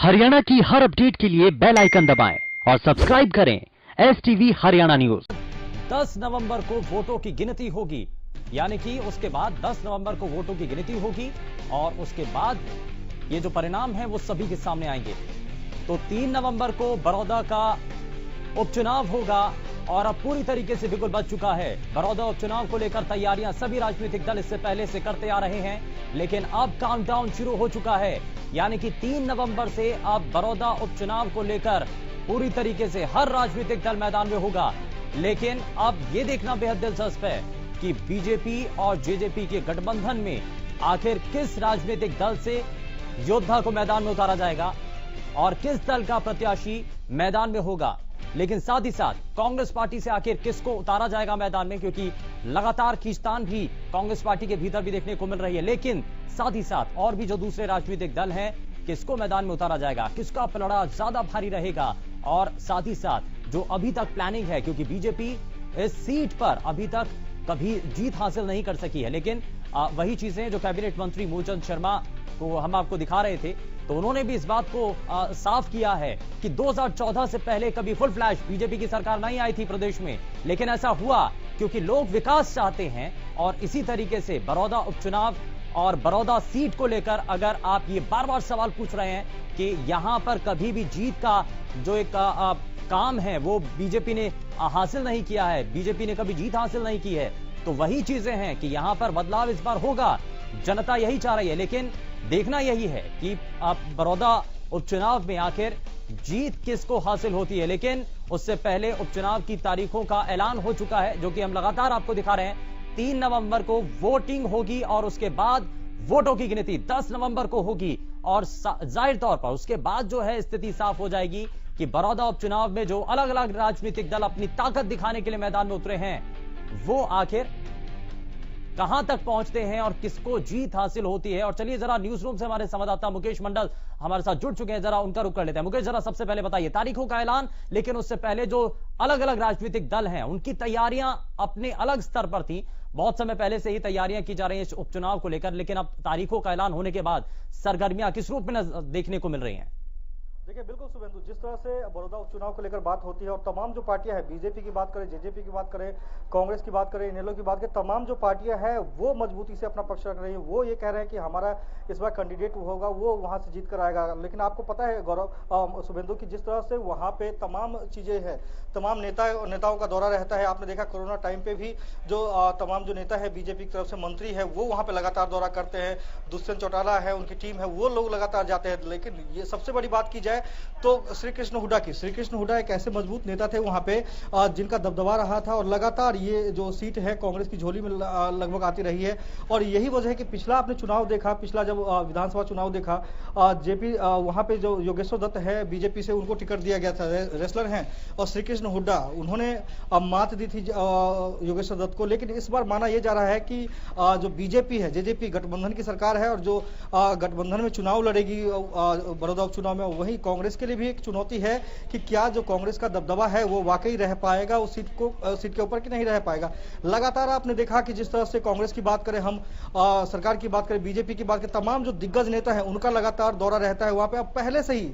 हरियाणा की हर अपडेट के लिए बेल आइकन दबाएं और सब्सक्राइब करें STV हरियाणा न्यूज। 10 नवंबर को वोटों की गिनती होगी, यानी कि उसके बाद 10 नवंबर को वोटों की गिनती होगी और उसके बाद ये जो परिणाम है वो सभी के सामने आएंगे। तो 3 नवंबर को बड़ौदा का उपचुनाव होगा और अब पूरी तरीके से बिगुल बज चुका है। बड़ौदा उपचुनाव को लेकर तैयारियां सभी राजनीतिक दल इससे पहले से करते आ रहे हैं, लेकिन अब काउंटडाउन शुरू हो चुका है, यानी कि 3 नवंबर से अब बड़ौदा उपचुनाव को लेकर पूरी तरीके से हर राजनीतिक दल मैदान में होगा। लेकिन अब यह देखना बेहद दिलचस्प है कि बीजेपी और जेजेपी के गठबंधन में आखिर किस राजनीतिक दल से योद्धा को मैदान में उतारा जाएगा और किस दल का प्रत्याशी मैदान में होगा। लेकिन साथ ही साथ कांग्रेस पार्टी से आखिर किसको उतारा जाएगा मैदान में, क्योंकि लगातार खींचतान भी कांग्रेस पार्टी के भीतर भी देखने को मिल रही है। लेकिन साथ ही साथ और भी जो दूसरे राजनीतिक दल हैं, किसको मैदान में उतारा जाएगा, किसका पलड़ा ज्यादा भारी रहेगा, और साथ ही साथ जो अभी तक प्लानिंग है, क्योंकि बीजेपी इस सीट पर अभी तक कभी जीत हासिल नहीं कर सकी है, लेकिन वही चीजें जो कैबिनेट मंत्री मूलचंद शर्मा को हम आपको दिखा रहे थे, तो उन्होंने भी इस बात को साफ किया है कि 2014 से पहले कभी फुल फ्लैश बीजेपी की सरकार नहीं आई थी प्रदेश में, लेकिन ऐसा हुआ क्योंकि लोग विकास चाहते हैं। और इसी तरीके से बड़ौदा उपचुनाव और बड़ौदा सीट को लेकर अगर आप ये बार बार सवाल पूछ रहे हैं कि यहां पर कभी भी जीत का जो एक काम है वो बीजेपी ने हासिल नहीं किया है, बीजेपी ने कभी जीत हासिल नहीं की है, तो वही चीजें हैं कि यहां पर बदलाव इस बार होगा, जनता यही चाह रही है। लेकिन देखना यही है कि बड़ौदा उपचुनाव में आखिर जीत किसको हासिल होती है। लेकिन उससे पहले उपचुनाव की तारीखों का ऐलान हो चुका है, जो कि हम लगातार आपको दिखा रहे हैं। 3 नवंबर को वोटिंग होगी और उसके बाद वोटों की गिनती 10 नवंबर को होगी और जाहिर तौर पर उसके बाद जो है स्थिति साफ हो जाएगी कि बड़ौदा उपचुनाव में जो अलग अलग राजनीतिक दल अपनी ताकत दिखाने के लिए मैदान में उतरे हैं, वो आखिर कहां तक पहुंचते हैं और किसको जीत हासिल होती है। और चलिए जरा न्यूज रूम से हमारे संवाददाता मुकेश मंडल हमारे साथ जुड़ चुके हैं, जरा उनका रुख कर लेते हैं। मुकेश, जरा सबसे पहले बताइए तारीखों का ऐलान, लेकिन उससे पहले जो अलग अलग राजनीतिक दल हैं उनकी तैयारियां अपने अलग स्तर पर थी, बहुत समय पहले से ही तैयारियां की जा रही हैं इस उपचुनाव को लेकर, लेकिन अब तारीखों का ऐलान होने के बाद सरगर्मियां किस रूप में देखने को मिल रही हैं? देखिए बिल्कुल शुभेंदु, जिस तरह से बड़ौदा उपचुनाव को लेकर बात होती है और तमाम जो पार्टियां हैं, बीजेपी की बात करें, जेजेपी की बात करें, कांग्रेस की बात करें, इनेलो की बात करें, तमाम जो पार्टियां हैं वो मजबूती से अपना पक्ष रख रही हैं। वो ये कह रहे हैं कि हमारा इस बार कैंडिडेट होगा वो वहां से जीत कर आएगा। लेकिन आपको पता है गौरव शुभेंदु की जिस तरह से वहां पे तमाम चीजें हैं, तमाम नेताओं का दौरा रहता है। आपने देखा कोरोना टाइम पे भी जो तमाम जो नेता है बीजेपी की तरफ से, मंत्री है, वो वहां पे लगातार दौरा करते हैं। दुष्यंत चौटाला है, उनकी टीम है, वो लोग लगातार जाते हैं। लेकिन ये सबसे बड़ी बात की जाए तो श्री कृष्ण हुड्डा एक ऐसे मजबूत नेता थे वहां पे जिनका दबदबा रहा था और लगातार ये जो सीट है कांग्रेस की झोली में लगभग आती रही है। और यही वजह है कि पिछला आपने चुनाव देखा, पिछला जब विधानसभा चुनाव देखा, जेपी वहां पे जो योगेश्वर दत्त है बीजेपी से, उनको टिकट दिया गया था, रेसलर हैं, और श्री कृष्ण हुड्डा उन्होंने मात दी थी योगेश्वर दत्त को। लेकिन इस बार माना यह जा रहा है कि जो बीजेपी है, जेजेपी गठबंधन की सरकार है और जो गठबंधन में चुनाव लड़ेगी बड़ौदा उपचुनाव में, वही कांग्रेस के लिए भी एक चुनौती है कि क्या जो कांग्रेस का दबदबा है वो वाकई रह पाएगा उस सीट के ऊपर कि नहीं रह पाएगा। लगातार आपने देखा कि जिस तरह से कांग्रेस की बात करें, हम सरकार की बात करें, बीजेपी की बात करें, तमाम जो दिग्गज नेता हैं उनका लगातार दौरा रहता है वहां पे। अब पहले से ही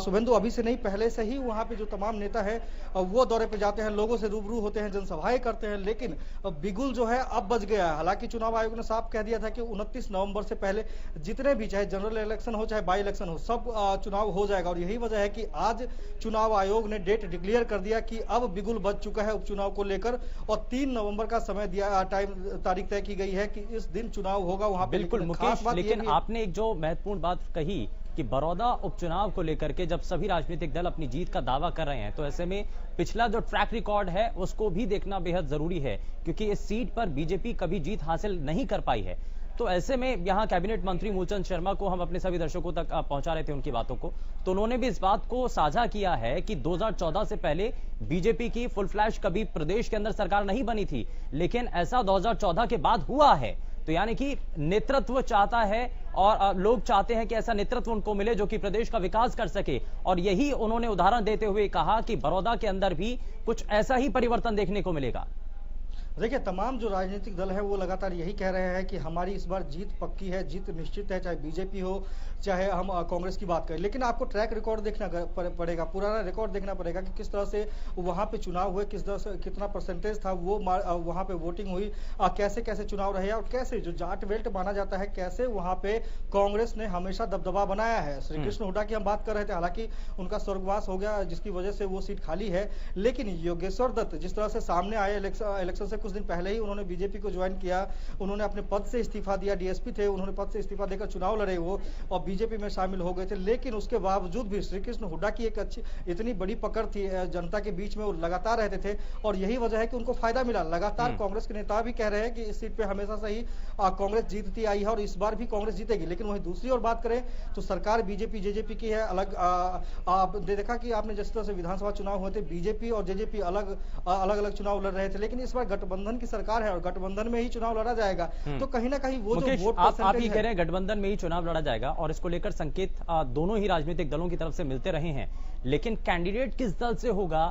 शुभेंदु, अभी से नहीं, पहले से ही वहां पे जो तमाम नेता है वो दौरे पे जाते हैं, लोगों से रूबरू होते हैं, जनसभाएं करते हैं। लेकिन बिगुल जो है अब बज गया है। हालांकि चुनाव आयोग ने साफ कह दिया था कि 29 नवंबर से पहले जितने भी, चाहे जनरल इलेक्शन हो चाहे बाई इलेक्शन हो, सब चुनाव हो जाएगा। और यही वजह है कि आज चुनाव आयोग ने डेट डिक्लेयर कर दिया कि अब बिगुल बज चुका है उपचुनाव को लेकर और 3 नवंबर का समय दिया, तारीख तय की गई है कि इस दिन चुनाव होगा वहां पे। बिल्कुल मुकेश, लेकिन आपने एक जो महत्वपूर्ण बात कही कि बड़ौदा उपचुनाव को लेकर के जब सभी राजनीतिक दल अपनी जीत का दावा कर रहे हैं, तो ऐसे में पिछला जो ट्रैक रिकॉर्ड है उसको भी देखना बेहद जरूरी है, क्योंकि इस सीट पर बीजेपी कभी जीत हासिल नहीं कर पाई है। तो ऐसे में यहां कैबिनेट मंत्री मूलचंद शर्मा को हम अपने सभी दर्शकों तक पहुंचा रहे थे उनकी बातों को, तो उन्होंने भी इस बात को साझा किया है कि 2014 से पहले बीजेपी की फुल फ्लैश कभी प्रदेश के अंदर सरकार नहीं बनी थी, लेकिन ऐसा 2014 के बाद हुआ है। तो यानी कि नेतृत्व चाहता है और लोग चाहते हैं कि ऐसा नेतृत्व उनको मिले जो कि प्रदेश का विकास कर सके, और यही उन्होंने उदाहरण देते हुए कहा कि बड़ौदा के अंदर भी कुछ ऐसा ही परिवर्तन देखने को मिलेगा। देखिए, तमाम जो राजनीतिक दल है वो लगातार यही कह रहे हैं कि हमारी इस बार जीत पक्की है, जीत निश्चित है, चाहे बीजेपी हो, चाहे हम कांग्रेस की बात करें। लेकिन आपको ट्रैक रिकॉर्ड देखना पड़ेगा, पुराना रिकॉर्ड देखना पड़ेगा कि किस तरह से वहां पे चुनाव हुए, किस तरह से कितना परसेंटेज था वो वहां पे वोटिंग हुई, कैसे कैसे चुनाव रहे और कैसे जो जाट बेल्ट माना जाता है, कैसे वहां पे कांग्रेस ने हमेशा दबदबा बनाया है। श्री कृष्ण हुड्डा की हम बात कर रहे थे, हालांकि उनका स्वर्गवास हो गया जिसकी वजह से वो सीट खाली है, लेकिन योगेश्वर दत्त जिस तरह से सामने आए इलेक्शन से कुछ दिन पहले ही उन्होंने बीजेपी को ज्वाइन किया, उन्होंने अपने पद से इस्तीफा दिया, डीएसपी थे, उन्होंने पद से इस्तीफा देकर चुनाव लड़े वो और बीजेपी में शामिल हो गए थे। लेकिन उसके बावजूद भी श्री कृष्ण हुड्डा की एक अच्छी इतनी बड़ी पकड़ थी जनता के बीच में, वो लगातार रहते थे और यही वजह है कि उनको फायदा मिला। लगातार कांग्रेस के नेता भी कह रहे हैं कि इस सीट पे हमेशा से ही कांग्रेस जीतती आई है और इस बार भी कांग्रेस जीतेगी। लेकिन वहीं दूसरी ओर बात करें तो सरकार बीजेपी जेजेपी की है अलग। आपने देखा कि आपने जिस तरह से विधानसभा चुनाव हुए थे, बीजेपी और जेजेपी अलग अलग चुनाव लड़ रहे थे, लेकिन इस बार गठबंधन की सरकार है और गठबंधन में ही चुनाव लड़ा जाएगा। तो कहीं ना कहीं वो जो वोट आप ही कह रहे हैं गठबंधन में ही चुनाव लड़ा जाएगा और इसको लेकर संकेत दोनों ही राजनीतिक दलों की तरफ से मिलते रहे हैं, लेकिन कैंडिडेट किस दल से होगा,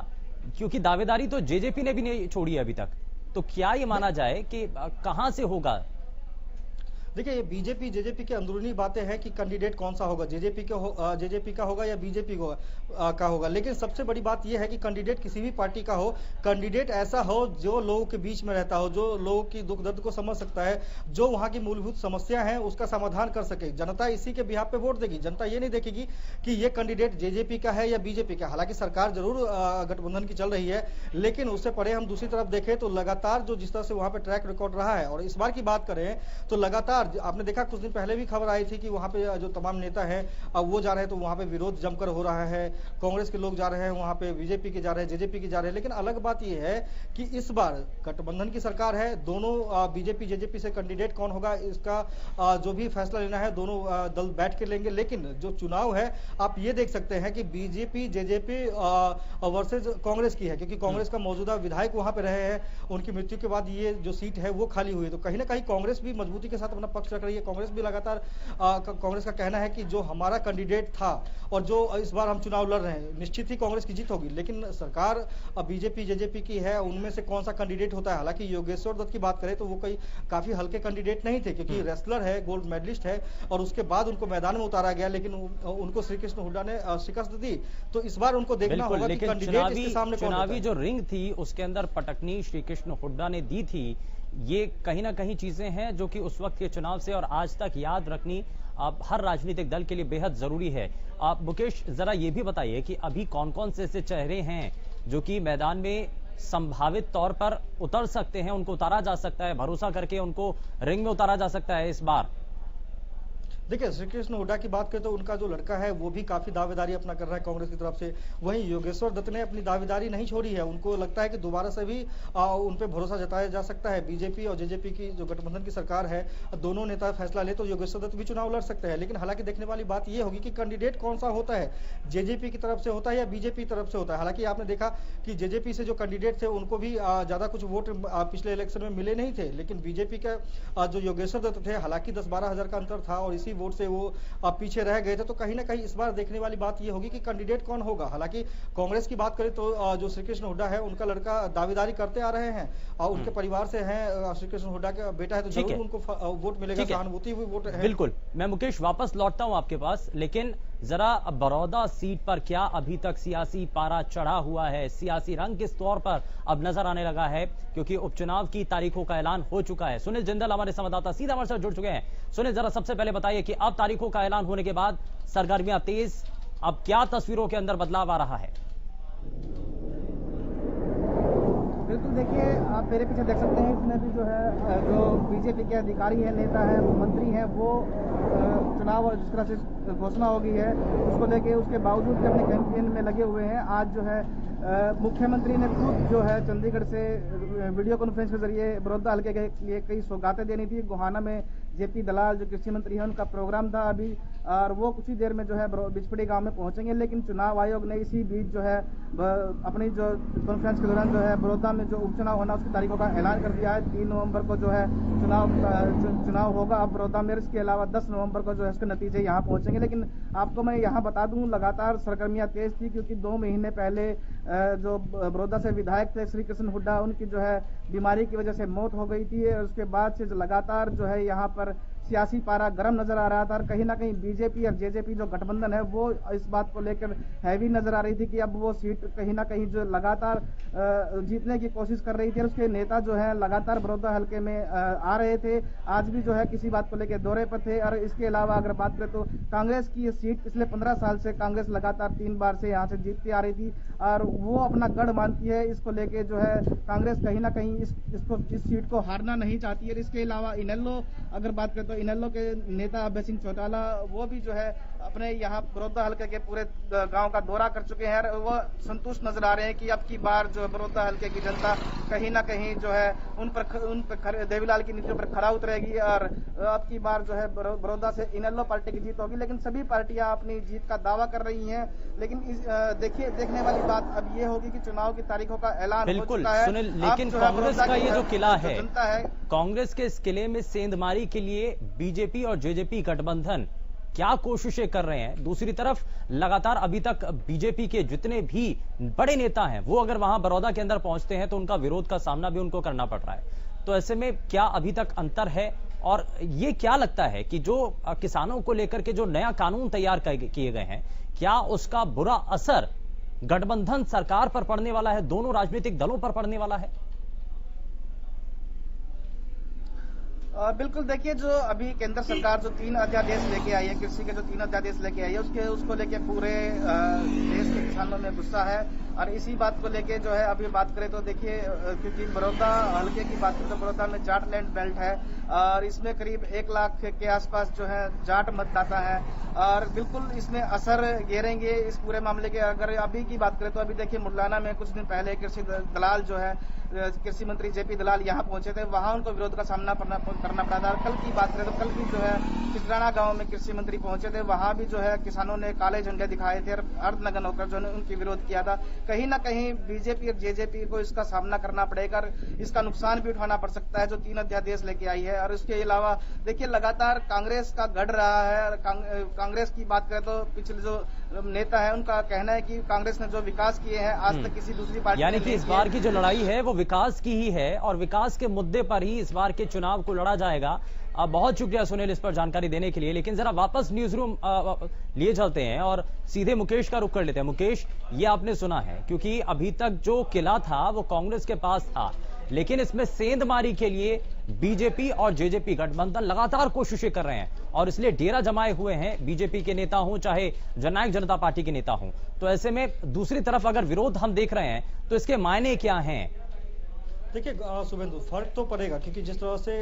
क्योंकि दावेदारी तो जेजेपी ने भी नहीं छोड़ी अभी तक, तो क्या ये माना जाए कि कहां से होगा? देखिए, ये बीजेपी जेजेपी की अंदरूनी बातें हैं कि कैंडिडेट कौन सा होगा, जेजेपी का होगा या बीजेपी का होगा। लेकिन सबसे बड़ी बात यह है कि कैंडिडेट किसी भी पार्टी का हो, कैंडिडेट ऐसा हो जो लोगों के बीच में रहता हो, जो लोगों की दुख दर्द को समझ सकता है, जो वहां की मूलभूत समस्या है उसका समाधान कर सके। जनता इसी के बिहाफ पे वोट देगी। जनता ये नहीं देखेगी कि ये कैंडिडेट जेजेपी का है या बीजेपी का। हालांकि सरकार जरूर गठबंधन की चल रही है, लेकिन उससे परे हम दूसरी तरफ देखें तो लगातार जो जिस तरह से वहां पे ट्रैक रिकॉर्ड रहा है, और इस बार की बात करें तो लगातार आपने देखा कुछ दिन पहले भी खबर आई थी कि वहां पे जो तमाम नेता हैं अब वो जा रहे हैं, तो वहां पे विरोध जमकर हो रहा है। कांग्रेस के लोग जा रहे हैं वहां पे, बीजेपी के जा रहे हैं, जेजेपी के जा रहे हैं। लेकिन अलग बात यह है कि इस बार गठबंधन की सरकार है, दोनों बीजेपी जेजेपी से कैंडिडेट कौन होगा इसका जो भी फैसला लेना है दोनों दल बैठ के लेंगे। लेकिन जो चुनाव है आप ये देख सकते हैं कि बीजेपी जेजेपी वर्सेज कांग्रेस की है, क्योंकि कांग्रेस का मौजूदा विधायक वहां पे रहे हैं, उनकी मृत्यु के बाद ये जो सीट है वो खाली हुई है। तो कहीं ना कहीं कांग्रेस भी मजबूती के साथ अपना पक्ष रख रही है। कांग्रेस भी लगातार कांग्रेस का कहना है कि जो हमारा कैंडिडेट था और जो इस बार हम चुनाव लड़ रहे हैं, निश्चित ही कांग्रेस की जीत होगी। लेकिन सरकार बीजेपी जेजेपी की है, उनमें से कौन सा कैंडिडेट होता है। हालांकि योगेश्वर दत्त की बात करें तो वो काफी हल्के कैंडिडेट नहीं थे, क्योंकि रेसलर है, गोल्ड मेडलिस्ट है और उसके बाद उनको मैदान में उतारा गया, लेकिन उनको श्री कृष्ण हुड्डा ने शिकस्त दी। तो इस बार उनको देखना होगा कि कैंडिडेट इसके सामने कौन होता है। चुनावी जो रिंग थी उसके अंदर पटकनी श्री कृष्ण हुड्डा ने दी थी। ये कहीं ना कहीं चीजें हैं जो कि उस वक्त के चुनाव से और आज तक याद रखनी हर राजनीतिक दल के लिए बेहद जरूरी है। आप मुकेश जरा ये भी बताइए कि अभी कौन कौन से ऐसे चेहरे हैं जो कि मैदान में संभावित तौर पर उतर सकते हैं, उनको उतारा जा सकता है, भरोसा करके उनको रिंग में उतारा जा सकता है इस बार? देखिए, श्री कृष्ण हुड्डा की बात करें तो उनका जो लड़का है वो भी काफी दावेदारी अपना कर रहा है कांग्रेस की तरफ से। वहीं योगेश्वर दत्त ने अपनी दावेदारी नहीं छोड़ी है, उनको लगता है कि दोबारा से भी उन पर भरोसा जताया जा सकता है। बीजेपी और जेजेपी की जो गठबंधन की सरकार है, दोनों नेता फैसला ले तो योगेश्वर दत्त भी चुनाव लड़ सकते हैं। लेकिन हालांकि देखने वाली बात यह होगी कि कैंडिडेट कौन सा होता है, जेजेपी की तरफ से होता है या बीजेपी की तरफ से होता है। हालांकि आपने देखा कि जेजेपी से जो कैंडिडेट थे उनको भी ज्यादा कुछ वोट पिछले इलेक्शन में मिले नहीं थे, लेकिन बीजेपी का जो योगेश्वर दत्त थे, हालांकि 10-12 हजार का अंतर था और इसी वोट से वो पीछे रह गए थे। तो कहीं ना कहीं इस बार देखने वाली बात यह होगी कि कैंडिडेट कौन होगा। हालांकि कांग्रेस की बात करें तो जो श्री कृष्ण हुड्डा है उनका लड़का दावेदारी करते आ रहे हैं और उनके परिवार से हैं, श्री कृष्ण हुड्डा का बेटा है, तो जरूर उनको वोट मिलेगा, सहानुभूति हुई वोट है। बिल्कुल, मैं मुकेश वापस लौटता हूं आपके पास, लेकिन जरा बड़ौदा सीट पर क्या अभी तक सियासी पारा चढ़ा हुआ है, सियासी रंग किस तौर पर अब नजर आने लगा है, क्योंकि उपचुनाव की तारीखों का ऐलान हो चुका है। सुनील जिंदल हमारे संवाददाता सीधा हमारे साथ जुड़ चुके हैं। सुनील, जरा सबसे पहले बताइए कि अब तारीखों का ऐलान होने के बाद सरगर्मियां तेज, अब क्या तस्वीरों के अंदर बदलाव आ रहा है? बिल्कुल, देखिए आप मेरे पीछे देख सकते हैं, इसमें भी जो है जो बीजेपी के अधिकारी हैं, नेता हैं, मंत्री हैं, वो चुनाव और जिस तरह से घोषणा हो गई है उसको लेके उसके बावजूद भी अपने कैंपेन में लगे हुए हैं। आज जो है मुख्यमंत्री ने खुद जो है चंडीगढ़ से वीडियो कॉन्फ्रेंस के जरिए बड़ौदा हल्के के लिए कई सौगातें देनी थी। गोहाना में जेपी दलाल जो कृषि मंत्री हैं उनका प्रोग्राम था। अभी और वो कुछ ही देर में जो है बिचपड़ी गांव में पहुंचेंगे। लेकिन चुनाव आयोग ने इसी बीच जो है अपनी जो कॉन्फ्रेंस के दौरान जो है बड़ौदा में जो उपचुनाव होना उसकी तारीखों का ऐलान कर दिया है। 3 नवंबर को जो है चुनाव होगा अब बड़ौदा में। इसके अलावा 10 नवंबर को जो है इसके नतीजे यहाँ पहुंचेंगे। लेकिन आपको मैं यहाँ बता दूं, लगातार सरगर्मियां तेज थी, क्योंकि 2 महीने पहले जो बड़ौदा से विधायक थे श्री कृष्ण हुड्डा, उनकी जो है बीमारी की वजह से मौत हो गई थी। और उसके बाद से लगातार जो है यहाँ पर सियासी पारा गर्म नजर आ रहा था। और कहीं ना कहीं बीजेपी और जेजेपी जो गठबंधन है वो इस बात को लेकर हैवी नजर आ रही थी कि अब वो सीट कहीं ना कहीं जो लगातार जीतने की कोशिश कर रही थी। और उसके नेता जो है लगातार बड़ौदा हल्के में आ रहे थे। आज भी जो है किसी बात को लेकर दौरे पर थे। और इसके अलावा अगर बात करें तो कांग्रेस की ये सीट पिछले 15 साल से कांग्रेस लगातार 3 बार से यहाँ से जीतती आ रही थी और वो अपना गढ़ मानती है। इसको लेके जो है कांग्रेस कहीं ना कहीं इस सीट को हारना नहीं चाहती है। इसके अलावा इनेलो अगर बात करें तो इनेलो के नेता अभय सिंह चौटाला वो भी जो है अपने यहाँ बड़ौदा हल्के के पूरे गांव का दौरा कर चुके हैं। और वो संतुष्ट नजर आ रहे हैं कि अब की बार जो बड़ौदा हल्के की जनता कहीं ना कहीं जो है उन पर देवीलाल की नीतियों पर खरा उतरेगी और अब की बार जो है बड़ौदा से इनेलो पार्टी की जीत होगी। लेकिन सभी पार्टियां अपनी जीत का दावा कर रही हैं। लेकिन देखने वाली बात अब ये होगी कि चुनाव की तारीखों का ऐलान हो चुका है। सुनील, लेकिन कांग्रेस का ये जो किला है, कांग्रेस के इस किले में सेंधमारी के लिए बीजेपी और जेजेपी गठबंधन क्या कोशिशें कर रहे हैं। दूसरी तरफ लगातार अभी तक बीजेपी के जितने भी बड़े नेता हैं वो अगर वहां बड़ौदा के अंदर पहुंचते हैं तो उनका विरोध का सामना भी उनको करना पड़ रहा है। तो ऐसे में क्या अभी तक अंतर है और ये क्या लगता है कि जो किसानों को लेकर के जो नया कानून तैयार किए गए हैं, क्या उसका बुरा असर गठबंधन सरकार पर पड़ने वाला है, दोनों राजनीतिक दलों पर पड़ने वाला है? बिल्कुल, देखिए जो अभी केंद्र सरकार जो 3 अध्यादेश लेके आई है, कृषि के जो 3 अध्यादेश लेके आई है उसको लेके पूरे देश के किसानों में गुस्सा है। और इसी बात को लेके जो है अभी बात करें तो देखिए क्योंकि बड़ौदा हल्के की बात करें तो बड़ौदा में जाट लैंड बेल्ट है और इसमें करीब 1 लाख के आसपास जो है जाट मतदाता है और बिल्कुल इसमें असर गिरेंगे इस पूरे मामले के। अगर अभी की बात करें तो अभी देखिए मुरलाना में कुछ दिन पहले कृषि दलाल जो है कृषि मंत्री जेपी दलाल यहाँ पहुंचे थे, वहां उनको विरोध का सामना करना पड़ा था। कल की बात करें तो कल भी जो है किसराना गांव में कृषि मंत्री पहुंचे थे, वहां भी जो है किसानों ने काले झंडे दिखाए थे और अर्धनग्न होकर जो है उनकी विरोध किया था। कहीं ना कहीं बीजेपी और जेजेपी को इसका सामना करना पड़ेगा और इसका नुकसान भी उठाना पड़ सकता है जो 3 अध्यादेश लेके आई है। और इसके अलावा देखिए लगातार कांग्रेस का गढ़ रहा है। कांग्रेस की बात करें तो पिछले जो नेता है उनका कहना है कि कांग्रेस ने जो विकास किए हैं आज तक किसी दूसरी पार्टी यानी कि इस बार की जो लड़ाई है वो विकास की ही है और विकास के मुद्दे पर ही इस बार के चुनाव को लड़ा जाएगा। बहुत शुक्रिया सुनील इस पर जानकारी देने के लिए। लेकिन जरा वापस न्यूज रूम लिए चलते हैं और सीधे मुकेश का रुख कर लेते हैं। मुकेश, ये आपने सुना है क्योंकि अभी तक जो किला था वो कांग्रेस के पास था, लेकिन इसमें सेंधमारी के लिए बीजेपी और जेजेपी गठबंधन लगातार कोशिशें कर रहे हैं और इसलिए डेरा जमाए हुए हैं बीजेपी के नेता हों चाहे जननायक जनता पार्टी के नेता हों। तो ऐसे में दूसरी तरफ अगर विरोध हम देख रहे हैं तो इसके मायने क्या हैं? देखिए शुभेंदु, फर्क तो पड़ेगा क्योंकि जिस तरह से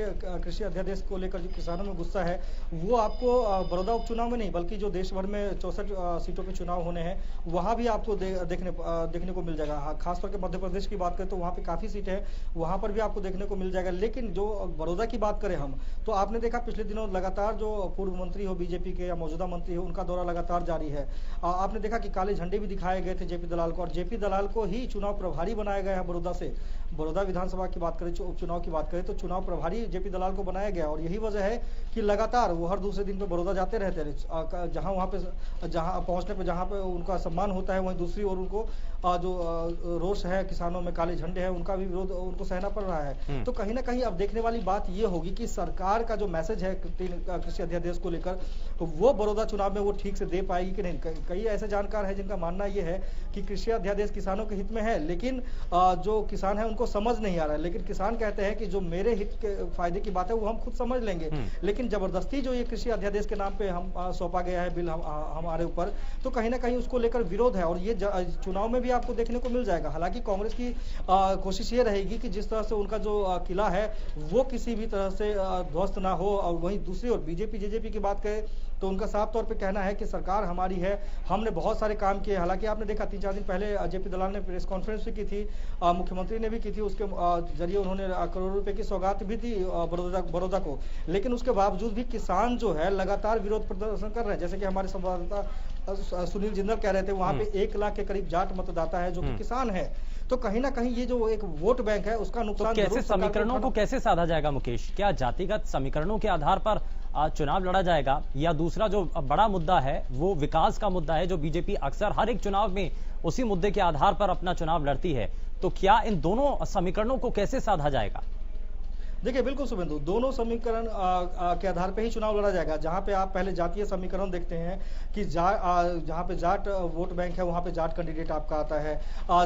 कृषि अध्यादेश को लेकर जो किसानों में गुस्सा है वो आपको बड़ौदा उपचुनाव में नहीं बल्कि जो देश भर में 64 सीटों पे चुनाव होने हैं वहां भी आपको देखने को मिल जाएगा। खासतौर के मध्य प्रदेश की बात करें तो वहां पे काफी सीट है, वहां पर भी आपको देखने को मिल जाएगा। लेकिन जो बड़ौदा की बात करें हम तो आपने देखा पिछले दिनों लगातार जो पूर्व मंत्री हो बीजेपी के या मौजूदा मंत्री हो उनका दौरा लगातार जारी है। आपने देखा कि काले झंडे भी दिखाए गए थे जेपी दलाल को और जेपी दलाल को ही चुनाव प्रभारी बनाया गया है बड़ौदा से। बड़ौदा विधानसभा की बात करें, उपचुनाव की बात करें तो चुनाव प्रभारी जेपी दलाल को बनाया गया और यही वजह है कि लगातार वो हर दूसरे दिन पे बड़ौदा जाते रहते हैं। जहां पहुंचने पे जहां पे उनका सम्मान होता है वहीं दूसरी ओर उनको जो रोष है किसानों में, काले झंडे हैं, उनका भी विरोध उनको सहना पड़ रहा है। तो कहीं ना कहीं अब देखने वाली बात ये होगी कि सरकार का जो मैसेज है कृषि अध्यादेश को लेकर वो बड़ौदा चुनाव में वो ठीक से दे पाएगी कि नहीं। कई ऐसे जानकार है जिनका मानना यह है कि कृषि अध्यादेश किसानों के हित में है, लेकिन जो किसान है उनको समझ नहीं आ रहा है। लेकिन किसान कहते हैं कि जो मेरे हित के फायदे की बात है वो हम खुद समझ लेंगे, लेकिन जबरदस्ती जो ये कृषि अध्यादेश के नाम पे हम सौंपा गया है बिल हमारे ऊपर, तो कहीं ना कहीं उसको लेकर विरोध है और ये चुनाव में भी आपको देखने को मिल जाएगा। हालांकि कांग्रेस की कोशिश ये रहेगी कि जिस तरह से उनका जो किला है वो किसी भी तरह से ध्वस्त ना हो। और वहीं दूसरी ओर बीजेपी जेजेपी की बात करें तो उनका साफ तौर पे कहना है कि सरकार हमारी है, हमने बहुत सारे काम किए। हालांकि आपने देखा 3-4 दिन पहले जेपी दलाल ने प्रेस कॉन्फ्रेंस भी की थी, मुख्यमंत्री ने भी की थी, उसके जरिए उन्होंने करोड़ों रुपए की सौगात भी दी बड़ौदा को। लेकिन उसके बावजूद भी किसान जो है लगातार विरोध प्रदर्शन कर रहे हैं। जैसे कि हमारे संवाददाता सुनील जिंदल कह रहे थे, वहां पे 1 लाख के करीब जाट मतदाता है जो कि किसान है। तो कहीं ना कहीं ये जो एक वोट बैंक है उसका नुकसान तो कैसे समीकरणों को कैसे साधा जाएगा मुकेश? क्या जातिगत समीकरणों के आधार पर चुनाव लड़ा जाएगा, या दूसरा जो बड़ा मुद्दा है वो विकास का मुद्दा है, जो बीजेपी अक्सर हर एक चुनाव में उसी मुद्दे के आधार पर अपना चुनाव लड़ती है? तो क्या इन दोनों समीकरणों को कैसे साधा जाएगा? देखिए बिल्कुल शुभेंदु, दोनों समीकरण के आधार पे ही चुनाव लड़ा जाएगा। जहां पे आप पहले जातीय समीकरण देखते हैं कि जहां पे जाट वोट बैंक है वहां पे जाट कैंडिडेट आपका आता है,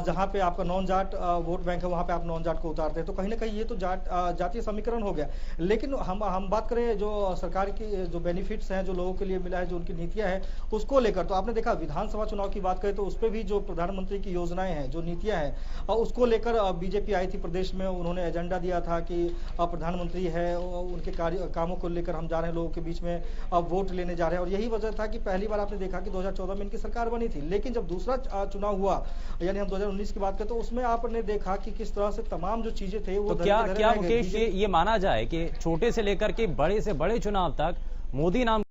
जहां पे आपका नॉन जाट वोट बैंक है वहां पे आप नॉन जाट को उतारते हैं। तो कहीं ना कहीं ये तो जातीय समीकरण हो गया। लेकिन हम बात करें जो सरकार की जो बेनिफिट्स हैं, जो लोगों के लिए मिला है, जो उनकी नीतियां हैं उसको लेकर, तो आपने देखा विधानसभा चुनाव की बात करें तो उस पर भी जो प्रधानमंत्री की योजनाएं हैं, जो नीतियां हैं, उसको लेकर बीजेपी आई थी प्रदेश में। उन्होंने एजेंडा दिया था कि प्रधानमंत्री है, उनके कामों को लेकर हम जा रहे हैं लोगों के बीच में, अब वोट लेने जा रहे हैं। और यही वजह था कि पहली बार आपने देखा कि 2014 में इनकी सरकार बनी थी। लेकिन जब दूसरा चुनाव हुआ, यानी हम 2019 की बात करें, तो उसमें आपने देखा कि किस तरह से तमाम जो चीजें थे वो तो क्या मुकेश ये माना जाए कि छोटे से लेकर के बड़े से बड़े चुनाव तक मोदी नाम